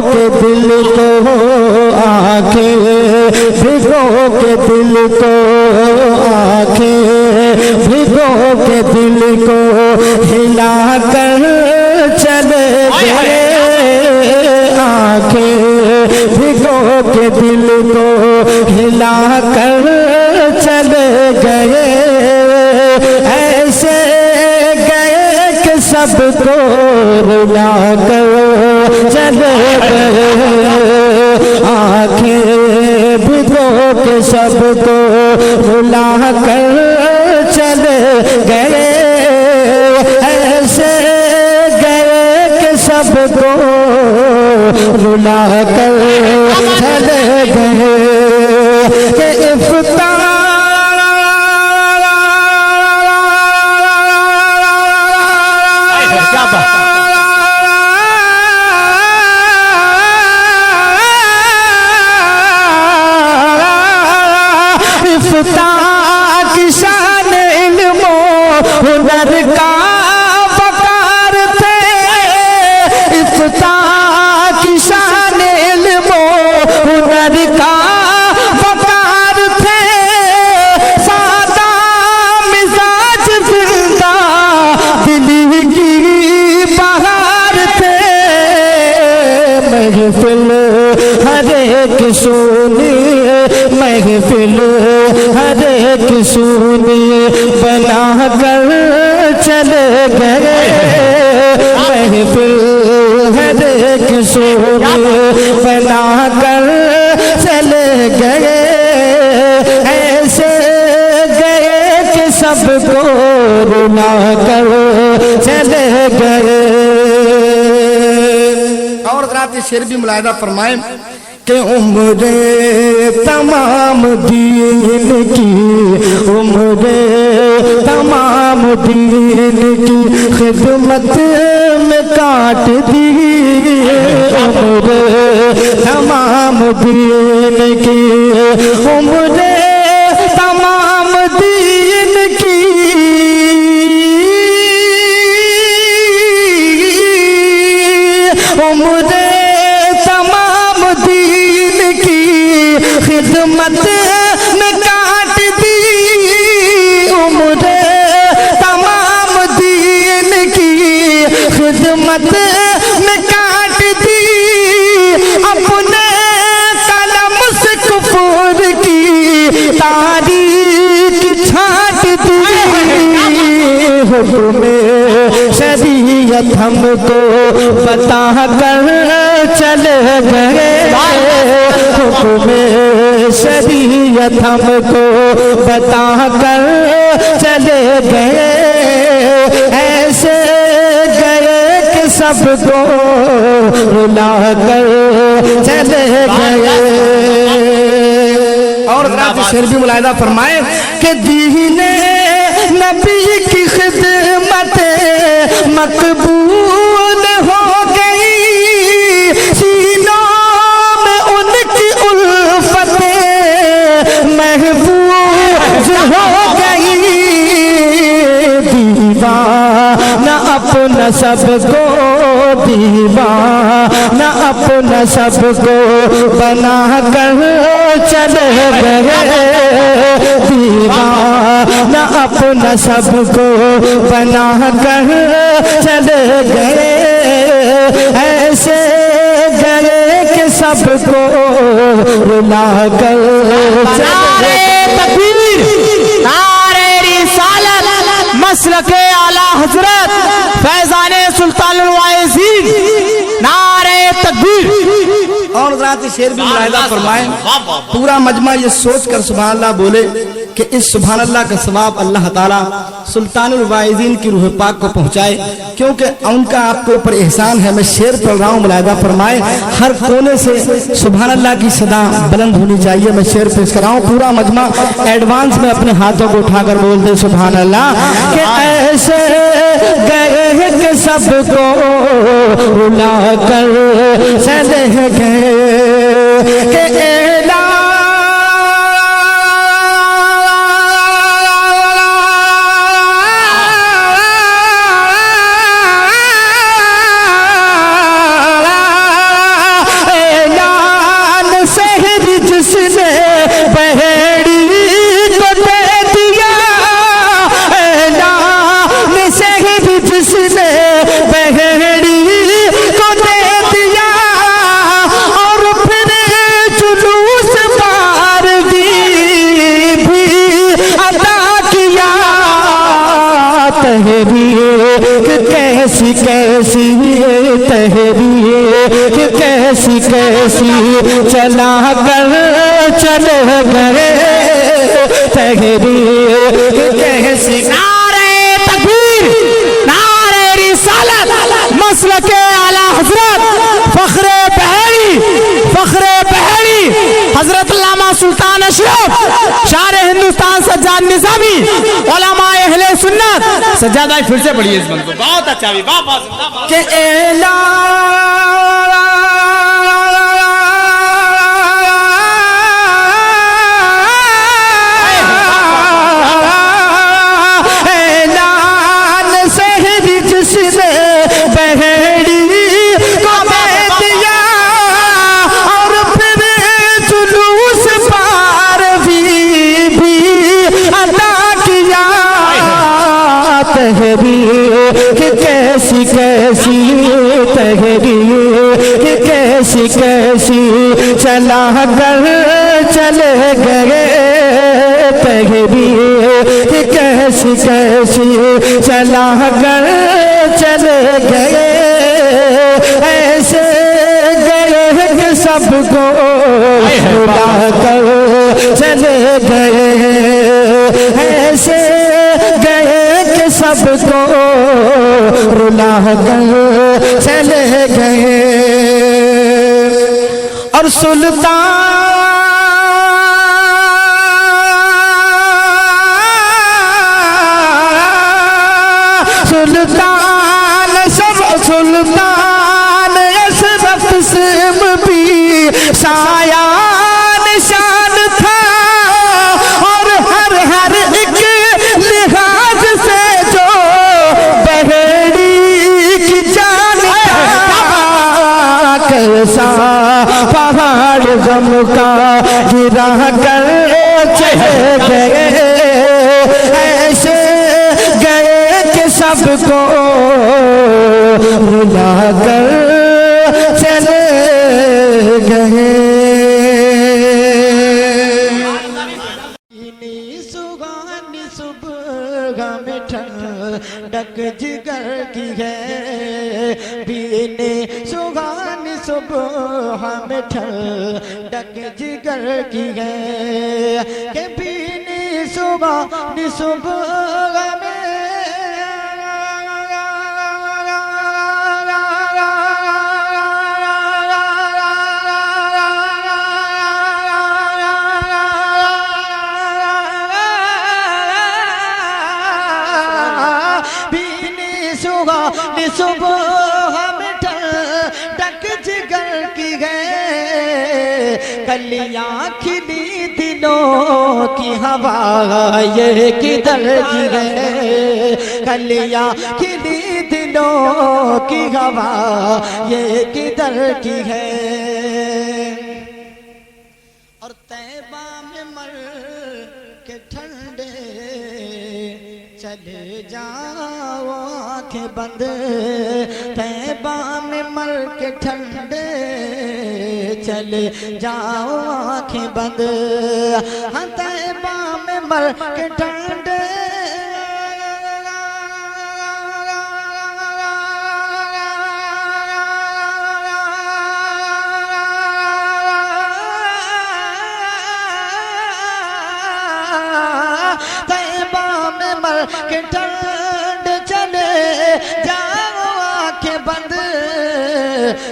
के दिल को आंखें, भिगो के दिल को आंखें, भिगो के दिल को हिला कर चले गए, आंखें भिगो के दिल को हिला कर चले गए, ऐसे गए कि सबको रुला कर चले गए, आंखें भिगो के सबको रुला कर चले गए, ऐसे गए कि सबको रुला कर चले गए कि इफ्तार की शान इल्मो हुनर का वकार थे, इफ्तार की शान इल्मो हुनर का वकार थे, सादा मिजाज जिंदा दिल की बहार थे, महफिल हर एक सुनिए, महफिल हर एक सुनिए बना कर चले गए, महफिल हर एक सुनिए बना कर चले गए, ऐसे गए कि सबको रुला कर चले गए। और रात शेर भी मुलायदा फरमाए कि उम्रे तमाम दीन की, उम्रे तमाम दीन की खिदमत में काट दी, उम्रे तमाम दीन की, उम्रे तमाम दीन की, उम्रे खिदमत में काट दी, उम्र तमाम दीन की खिदमत में काट दी, अपने कलम से कुफर की तारीख छाट दी, हुक्म शरीयत हमको बता कर चले गए, हुक्म शरीयत हमको बता कर चले गए, ऐसे गए कि सबको रुला कर चले गए। और रात शेर भी मुलायदा फरमाए कि दीने नबी की खिदमत मकबूल हो गई, सीनों में उनकी उल्फतें महफूज हो गई, दीवाना अपना सबको, दीवाना अपना सबको बना कर चले गए, दीवाना अपना सबको बना कर चले गए, ऐसे गए कि सबको रुला कर चले गए। नारे रिसालत मसलके आला हजरत फैजाने सुल्तानुल वाइज़ीन, नारे तकबीर। और रात शेर भी मुलायदा फरमाए, पूरा मजमा ये सोच कर सुभान अल्लाह बोले कि इस सुभान अल्लाह का सवाब अल्लाह ताला सुल्तानुल वाइज़ीन की रूह पाक को पहुंचाए, क्योंकि उनका आपके ऊपर एहसान है। मैं शेर पढ़ रहा हूँ, मुलायदा फरमाए, हर कोने से सुभान अल्लाह की सदा बुलंद होनी चाहिए। मैं शेर पेश कर रहा हूँ, पूरा मजमा एडवांस में अपने हाथों को उठाकर बोलते सुभान अल्लाह कि ऐसे गए कि सबको रुला कर चले गए कि कि कैसी कैसी चला कर चले गए तहरीर कैसी। नारे तकबीर, नारे रिसालत, मसलके आला हजरत फखरे बहरी हजरत अल्लामा सुल्तान अशरफ शार हिंदुस्तान सज्जाद निजामी उलमा अहले सुन्नत। सज्जाद भाई फिर से पढ़िए इस बंद को, बहुत अच्छा भी, बहुत जिंदाबाद। के ऐलान शहरी जिसने बहरी को दे दिया और फिर जुलूस पार भी अदा किया तहरीर कि कैसी कैसी तहरीर कि कैसी कैसी चला कर चले गए तहरीर कि कैसी कैसी चला कर चले गए ऐसे गए कि सबको भुला कर चले गए ऐसे गए कि सबको रुला कर चले गए। और सुल्तान अशरफ सिम भी साया निशान था और हर एक लिहाज से जो बहेड़ी की जान था कैसा पहाड़ गम का गिरा कर चले गए ऐसे गए कि सबको रुला कर चले गए। सुगानी सुबह में ठंडक जिगर की है बीने सुगानी सुबह में ठंडक जिगर की है के बीने सुबह में सुबह में ठंडक जिगर की है कलियां खिली दिलों की हवा ये किधर की है कलियां खिली दिलों की हवा ये किधर की है। और तैबा में मर के ठंडे चले जाओ आंखें बंद तैबा में मर के ठंडे चले जाओ आंखें बंद हाँ तैबा में मर के ठंडे के ठंड चले जाओ आंखें बंद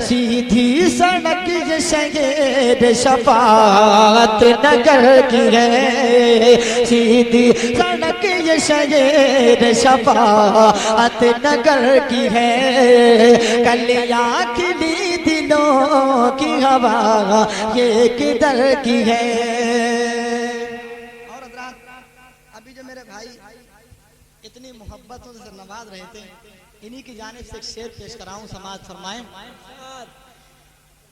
सीधी सड़क ये शहर शफाअत नगर की है सीधी सड़क ये शहर शफाअत नगर की है कलियां खिली दिलों की हवा ये किधर की है। इतनी मोहब्बतों से नवाज रहे थे इन्हीं की जानिब से एक शेर पेश कराऊं समाज फरमाएं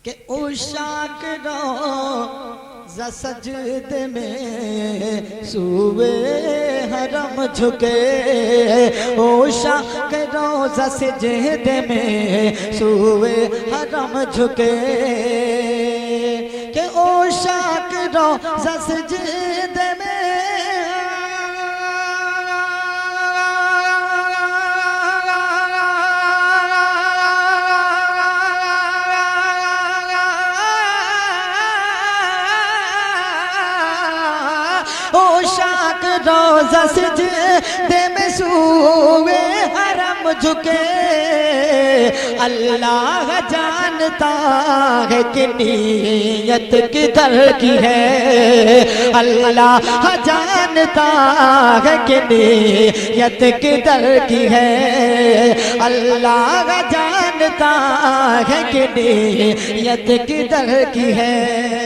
कि उशाक रोज़ा सजदे में सूवे हरम झुके उशाक रोज़ा सजदे में सूवे हरम झुके कि उशाक रोज़ा सजदे में रोज़ा सिजदे में सूए हरम झुके। अल्लाह जानता है कि नीयत किधर की है। अल्लाह जानता है कि नीयत किधर की है। अल्लाह जानता है कि नीयत किधर की है।